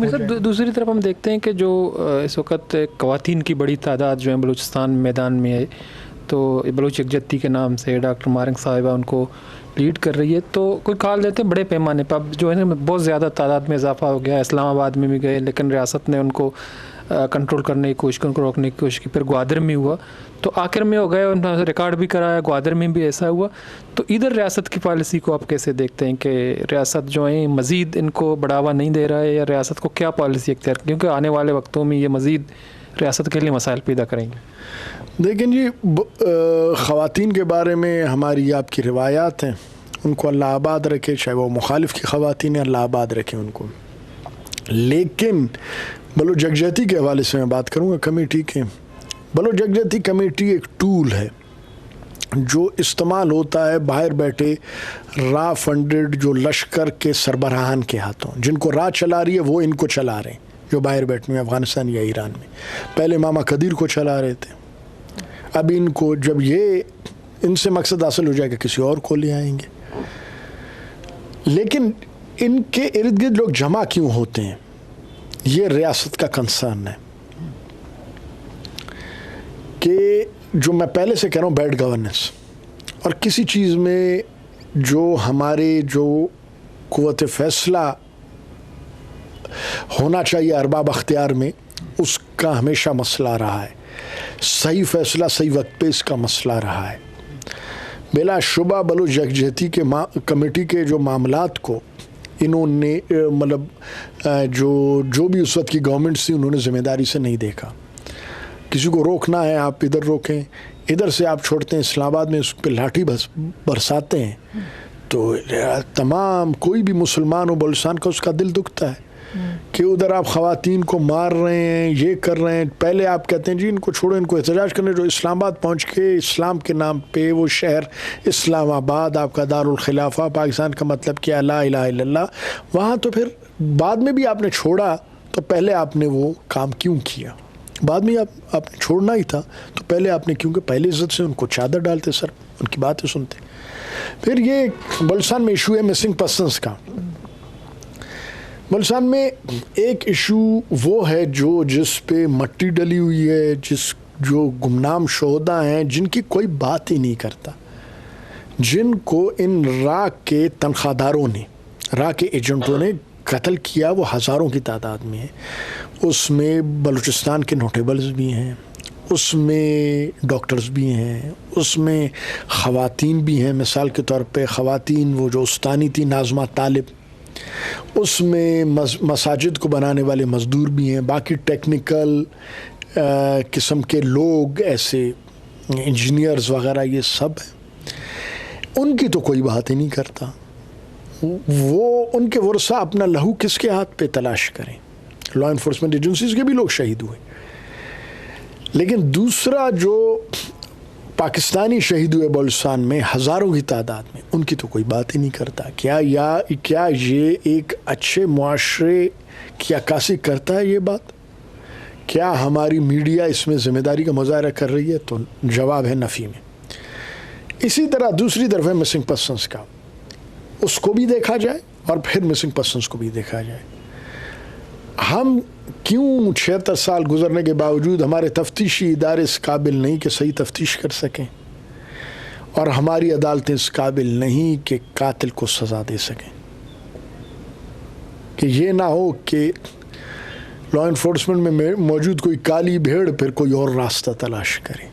دوسری طرف ہم دیکھتے ہیں کہ جو اس وقت خواتین کی بڑی تعداد جو ہے بلوچستان میدان میں ہے، تو بلوچ یکجہتی کے نام سے ڈاکٹر مارنگ صاحبہ ان کو لیڈ کر رہی ہے، تو کوئی کال دیتے ہیں بڑے پیمانے پر اب جو ہے نا بہت زیادہ تعداد میں اضافہ ہو گیا. اسلام آباد میں بھی گئے لیکن ریاست نے ان کو کنٹرول کرنے کی کوشش کی، ان کو روکنے کی کوشش کی. پھر گوادر میں ہوا تو آخر میں ہو گئے، انہوں نے ریکارڈ بھی کرایا. گوادر میں بھی ایسا ہوا. تو ادھر ریاست کی پالیسی کو آپ کیسے دیکھتے ہیں کہ ریاست جو ہے مزید ان کو بڑھاوا نہیں دے رہا ہے، یا ریاست کو کیا پالیسی اختیار، کیونکہ آنے والے وقتوں میں یہ مزید ریاست کے لیے مسائل پیدا کریں گے؟ دیکھیں جی، خواتین کے بارے میں ہماری آپ کی روایات ہیں، ان کو اللہ آباد رکھے، چاہے وہ مخالف کی خواتین ہیں، اللہ آباد رکھے ان کو. لیکن بلوچ یکجہتی کے حوالے سے میں بات کروں گا کمیٹی کے. بلوچ یکجہتی کمیٹی ایک ٹول ہے جو استعمال ہوتا ہے باہر بیٹھے را فنڈڈ جو لشکر کے سربراہان کے ہاتھوں. جن کو راہ چلا رہی ہے وہ ان کو چلا رہے ہیں، جو باہر بیٹھے ہیں افغانستان یا ایران میں. پہلے ماما قدیر کو چلا رہے تھے، اب ان کو جب یہ ان سے مقصد حاصل ہو جائے گا کسی اور کو لے آئیں گے. لیکن ان کے ارد گرد لوگ جمع کیوں ہوتے ہیں، یہ ریاست کا کنسرن ہے. کہ جو میں پہلے سے کہہ رہا ہوں بیڈ گورننس، اور کسی چیز میں جو ہمارے جو قوت فیصلہ ہونا چاہیے ارباب اختیار میں، اس کا ہمیشہ مسئلہ رہا ہے. صحیح فیصلہ صحیح وقت پہ اس کا مسئلہ رہا ہے. بلا شبہ بلوچ یکجہتی کے کمیٹی کے جو معاملات کو انہوں نے مطلب جو بھی اس وقت کی گورنمنٹ تھی انہوں نے ذمہ داری سے نہیں دیکھا. کسی کو روکنا ہے آپ ادھر روکیں، ادھر سے آپ چھوڑتے ہیں اسلام آباد میں اس پہ لاٹھی برساتے ہیں. تو تمام کوئی بھی مسلمان ہو بلوچستان کا اس کا دل دکھتا ہے کہ ادھر آپ خواتین کو مار رہے ہیں، یہ کر رہے ہیں. پہلے آپ کہتے ہیں جی ان کو چھوڑو، ان کو احتجاج کرنے. جو اسلام آباد پہنچ کے اسلام کے نام پہ وہ شہر اسلام آباد آپ کا دارالخلافہ، پاکستان کا مطلب کیا لا الہ الا اللہ، وہاں تو پھر بعد میں بھی آپ نے چھوڑا تو پہلے آپ نے وہ کام کیوں کیا؟ بعد میں آپ نے چھوڑنا ہی تھا تو پہلے آپ نے کیونکہ پہلے عزت سے ان کو چادر ڈالتے، سر ان کی باتیں سنتے. پھر یہ بلوچستان میں ایشو ہے مسنگ پرسنس کا. بلوچستان میں ایک ایشو وہ ہے جس پہ مٹی ڈلی ہوئی ہے، جو گمنام شہداء ہیں جن کی کوئی بات ہی نہیں کرتا، جن کو ان را کے تنخواہ داروں نے، را کے ایجنٹوں نے قتل کیا. وہ ہزاروں کی تعداد میں ہے. اس میں بلوچستان کے نوٹیبلز بھی ہیں، اس میں ڈاکٹرز بھی ہیں، اس میں خواتین بھی ہیں. مثال کے طور پہ خواتین وہ جو استانی تھی ناظمہ طالب، اس میں مساجد کو بنانے والے مزدور بھی ہیں، باقی ٹیکنیکل قسم کے لوگ ایسے انجینئرز وغیرہ یہ سب ہیں. ان کی تو کوئی بات ہی نہیں کرتا. وہ ان کے ورثہ اپنا لہو کس کے ہاتھ پہ تلاش کریں. لا انفورسمنٹ ایجنسیز کے بھی لوگ شہید ہوئے. لیکن دوسرا جو پاکستانی شہید ہوئے بلوچستان میں ہزاروں کی تعداد میں، ان کی تو کوئی بات ہی نہیں کرتا. کیا یہ ایک اچھے معاشرے کی عکاسی کرتا ہے یہ بات؟ کیا ہماری میڈیا اس میں ذمہ داری کا مظاہرہ کر رہی ہے؟ تو جواب ہے نفی میں. اسی طرح دوسری طرف ہے مسنگ پرسنس کا، اس کو بھی دیکھا جائے اور پھر مسنگ پرسنس کو بھی دیکھا جائے. ہم کیوں 76 سال گزرنے کے باوجود ہمارے تفتیشی ادارے اس قابل نہیں کہ صحیح تفتیش کر سکیں، اور ہماری عدالتیں اس قابل نہیں کہ قاتل کو سزا دے سکیں؟ کہ یہ نہ ہو کہ لا انفورسمنٹ میں موجود کوئی کالی بھیڑ پھر کوئی اور راستہ تلاش کرے.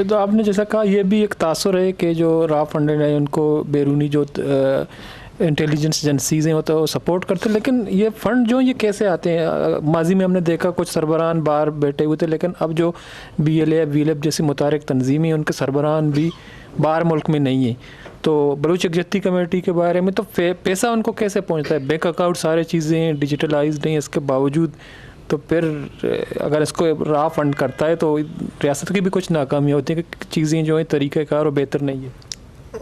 تو آپ نے جیسا کہا یہ بھی ایک تاثر ہے کہ جو را فنڈڈ ہیں ان کو بیرونی جو انٹیلیجنس ایجنسیز ہیں وہ تو سپورٹ کرتے ہیں، لیکن یہ فنڈ جو یہ کیسے آتے ہیں؟ ماضی میں ہم نے دیکھا کچھ سربراہان باہر بیٹھے ہوئے تھے، لیکن اب جو بی ایل اے وی لیب جیسی متحرک تنظیمیں ہیں ان کے سربراہان بھی باہر ملک میں نہیں ہیں. تو بلوچ یکجہتی کمیٹی کے بارے میں تو پیسہ ان کو کیسے پہنچتا ہے؟ بینک اکاؤنٹ سارے چیزیں ڈیجیٹلائزڈ ہیں، اس کے باوجود تو پھر اگر اس کو را فنڈ کرتا ہے تو ریاست کی بھی کچھ ناکامیاں ہوتی ہیں کہ چیزیں جو ہیں طریقہ کار اور بہتر نہیں ہے.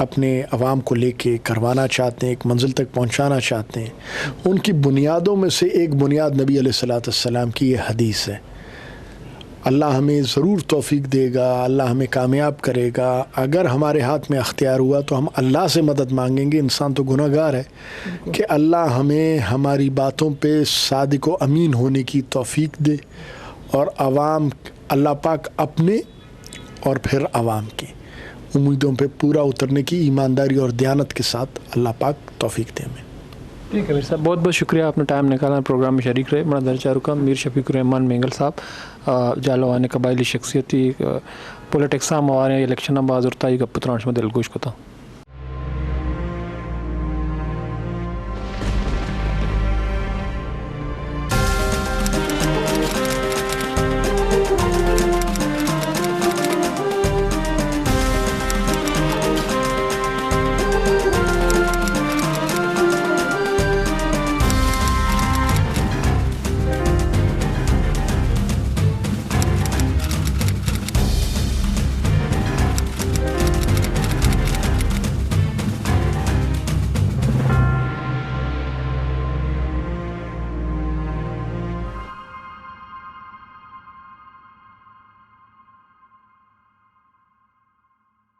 اپنے عوام کو لے کے کروانا چاہتے ہیں، ایک منزل تک پہنچانا چاہتے ہیں، ان کی بنیادوں میں سے ایک بنیاد نبی علیہ السلام کی یہ حدیث ہے۔ اللہ ہمیں ضرور توفیق دے گا، اللہ ہمیں کامیاب کرے گا۔ اگر ہمارے ہاتھ میں اختیار ہوا تو ہم اللہ سے مدد مانگیں گے، انسان تو گناہ گار ہے، کہ اللہ ہمیں ہماری باتوں پہ صادق و امین ہونے کی توفیق دے، اور عوام اللہ پاک اپنے اور پھر عوام کی امیدوں پہ پورا اترنے کی ایمانداری اور دیانت کے ساتھ اللہ پاک توفیق دے ہمیں۔ ٹھیک ہے میر صاحب، بہت بہت شکریہ، آپ نے ٹائم نکالا پروگرام میں شریک رہے۔ بڑا درجہ رکا میر شفیق الرحمان مینگل صاحب جالوان قبائلی شخصیتی پولیٹکسا موارے الیکشن باز اور تائی گپ ترانش میں دلگوش کو تھا۔